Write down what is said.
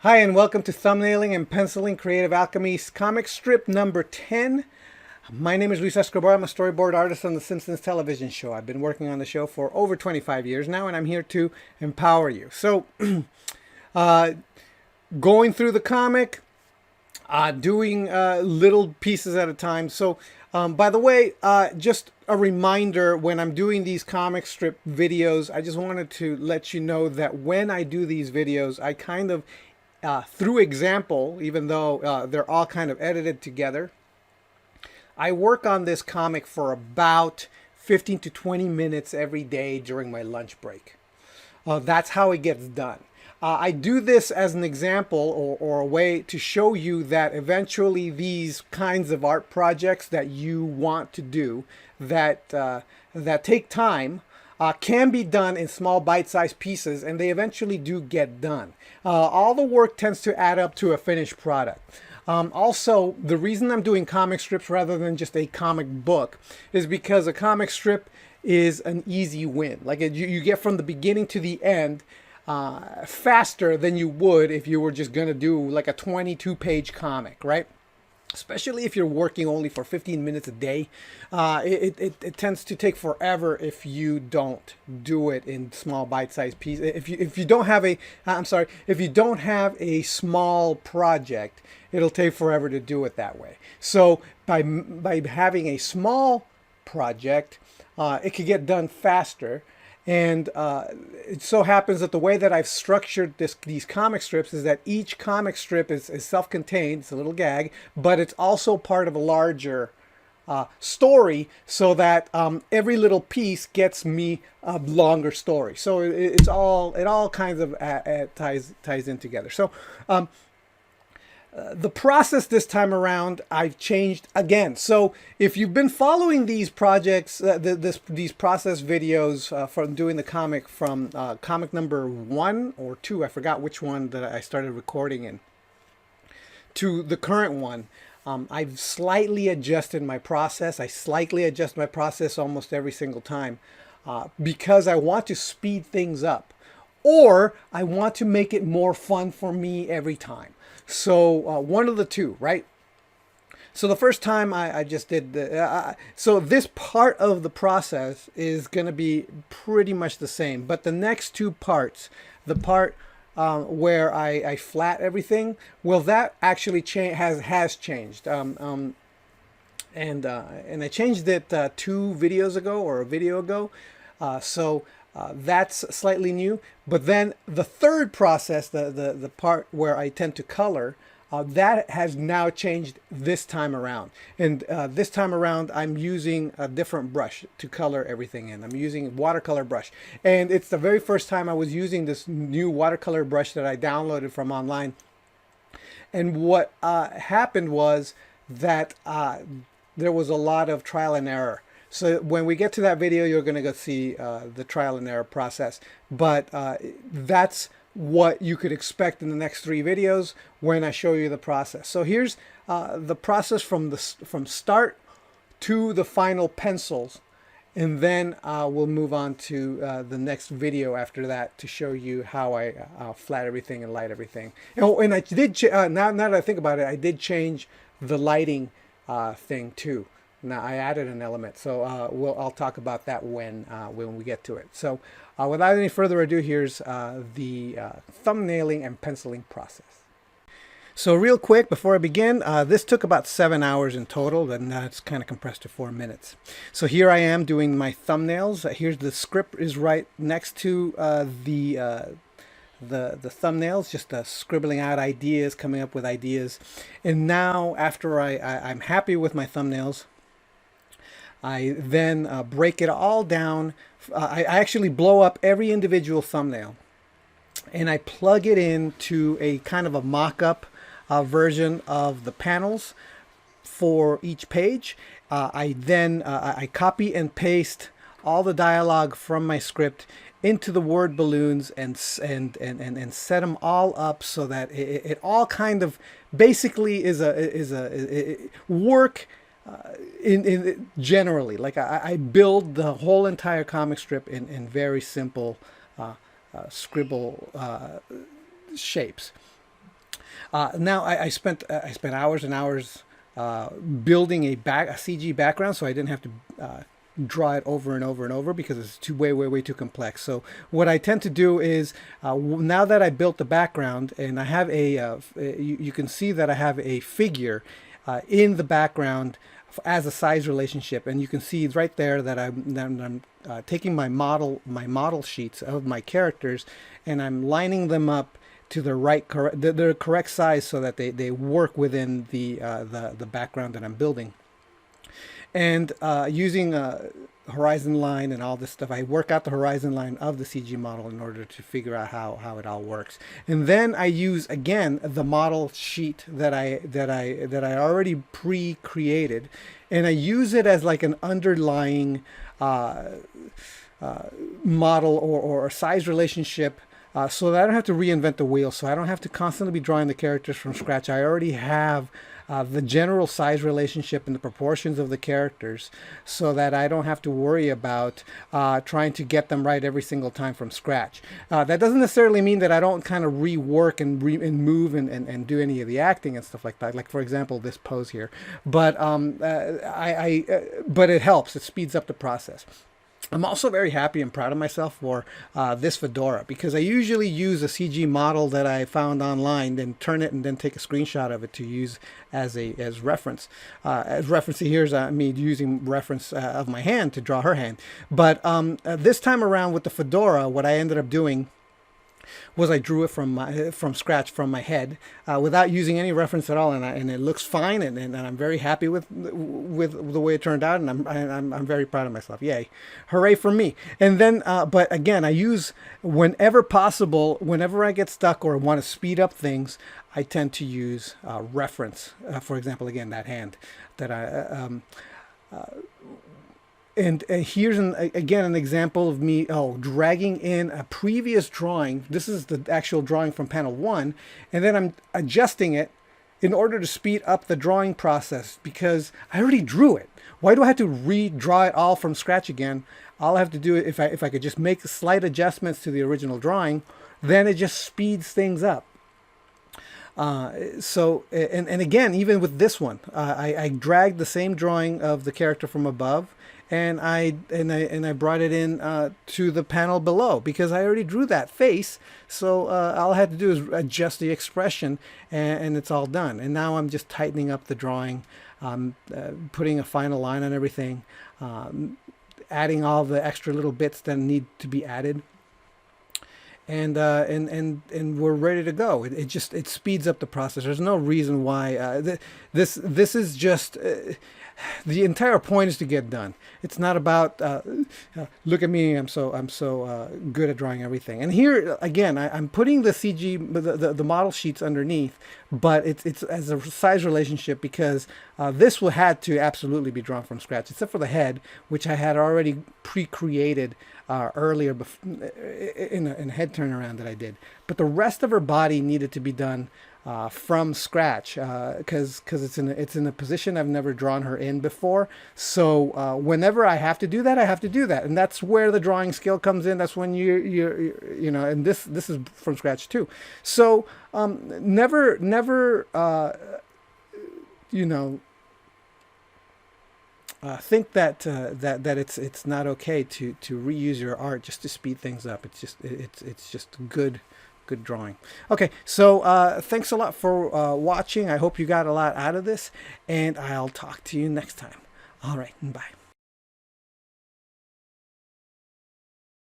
Hi, and welcome to Thumbnailing and Penciling Creative Alchemy's comic strip number 10. My name is Luis Escobar. I'm a storyboard artist on the Simpsons television show. I've been working on the show for over 25 years now, and I'm here to empower you. So, uh, going through the comic, doing little pieces at a time. So, by the way, just a reminder, when I'm doing these comic strip videos, I just wanted to let you know that when I do these videos, I kind of, through example, even though they're all kind of edited together, I work on this comic for about 15 to 20 minutes every day during my lunch break. That's how it gets done. I do this as an example or a way to show you that eventually these kinds of art projects that you want to do that take time can be done in small bite-sized pieces, and they eventually do get done. All the work tends to add up to a finished product. Also, the reason I'm doing comic strips rather than just a comic book is because a comic strip is an easy win. Like you get from the beginning to the end faster than you would if you were just going to do like a 22-page comic, right? Especially if you're working only for 15 minutes a day. It tends to take forever if you don't do it in small bite-sized pieces. If you don't have if you don't have a small project, it'll take forever to do it that way. So by having a small project, it could get done faster. And it so happens that the way that I've structured these comic strips is that each comic strip is self-contained. It's a little gag, but it's also part of a larger story, so that every little piece gets me a longer story. So it all kinds of ties in together. So the process this time around, I've changed again. So if you've been following these projects, these process videos from doing the comic from comic number 1 or 2, I forgot which one that I started recording in, to the current one, I've slightly adjusted my process. I slightly adjust my process almost every single time because I want to speed things up, or I want to make it more fun for me every time. So one of the two, right? So the first time I just did so this part of the process is going to be pretty much the same, but the next two parts, the part where I flat everything, well, that actually has changed. And I changed it 2 videos ago, or a video ago. So that's slightly new. But then the third process, the part where I tend to color, that has now changed this time around. And this time around, I'm using a different brush to color everything in. I'm using a watercolor brush. And it's the very first time I was using this new watercolor brush that I downloaded from online. And what happened was that there was a lot of trial and error. So when we get to that video, you're going to go see the trial and error process. But that's what you could expect in the next 3 videos when I show you the process. So here's the process from start to the final pencils. And then we'll move on to the next video after that to show you how I flat everything and light everything. And I did, now that I think about it, I did change the lighting thing too. Now I added an element, so I'll talk about that when we get to it. So without any further ado, here's the thumbnailing and penciling process. So real quick before I begin, this took about 7 hours in total, and that's kind of compressed to 4 minutes. So here I am doing my thumbnails. Here's the script is right next to the thumbnails, just scribbling out ideas, coming up with ideas. And now after I'm happy with my thumbnails, I then break it all down. I actually blow up every individual thumbnail, and I plug it into a kind of a mock-up version of the panels for each page. I then I copy and paste all the dialogue from my script into the word balloons and set them all up so that it all kind of basically is a work. In generally, like I build the whole entire comic strip in very simple scribble shapes. Now I spent hours and hours building a CG background, so I didn't have to draw it over and over and over because it's way too complex. So what I tend to do is now that I built the background and I have you can see that I have a figure in the background as a size relationship, and you can see right there that I'm taking my model sheets of my characters and I'm lining them up to the correct size so that they work within the background that I'm building. And using horizon line and all this stuff, I work out the horizon line of the CG model in order to figure out how it all works. And then I use again the model sheet that I already pre-created, and I use it as like an underlying model or size relationship. So that I don't have to reinvent the wheel, so I don't have to constantly be drawing the characters from scratch. I already have the general size relationship and the proportions of the characters, so that I don't have to worry about trying to get them right every single time from scratch. That doesn't necessarily mean that I don't kind of rework and move and do any of the acting and stuff like that. Like, for example, this pose here. But but it helps. It speeds up the process. I'm also very happy and proud of myself for this fedora, because I usually use a CG model that I found online, then turn it and then take a screenshot of it to use as reference. As reference, here's me using reference of my hand to draw her hand. But this time around with the fedora, what I ended up doing was I drew it from scratch from my head without using any reference at all, and it looks fine, and I'm very happy with the way it turned out, and I'm very proud of myself. Yay, hooray for me! And then, but again, I use, whenever possible, whenever I get stuck or want to speed up things, I tend to use reference. For example, again, that hand that and here's again an example of me dragging in a previous drawing. This is the actual drawing from panel 1, and then I'm adjusting it in order to speed up the drawing process, because I already drew it. Why do I have to redraw it all from scratch again? All I have to do, if I could just make slight adjustments to the original drawing, then it just speeds things up. So again, even with this one, I dragged the same drawing of the character from above, and I brought it in to the panel below, because I already drew that face. So all I had to do is adjust the expression, and it's all done. And now I'm just tightening up the drawing, putting a final line on everything, adding all the extra little bits that need to be added. And we're ready to go. It speeds up the process. There's no reason why this is just the entire point is to get done. It's not about look at me, I'm so good at drawing everything. And here again, I'm putting the CG the model sheets underneath, but it's as a size relationship, because this had to absolutely be drawn from scratch, except for the head, which I had already pre-created earlier in a head turnaround that I did. But the rest of her body needed to be done from scratch, because it's in a position I've never drawn her in before. So whenever I have to do that, I have to do that, and that's where the drawing skill comes in. That's when you know, and this is from scratch too. So never you know, think that it's not okay to reuse your art just to speed things up. It's just good drawing. Okay, so thanks a lot for watching. I hope you got a lot out of this, and I'll talk to you next time. All right, bye.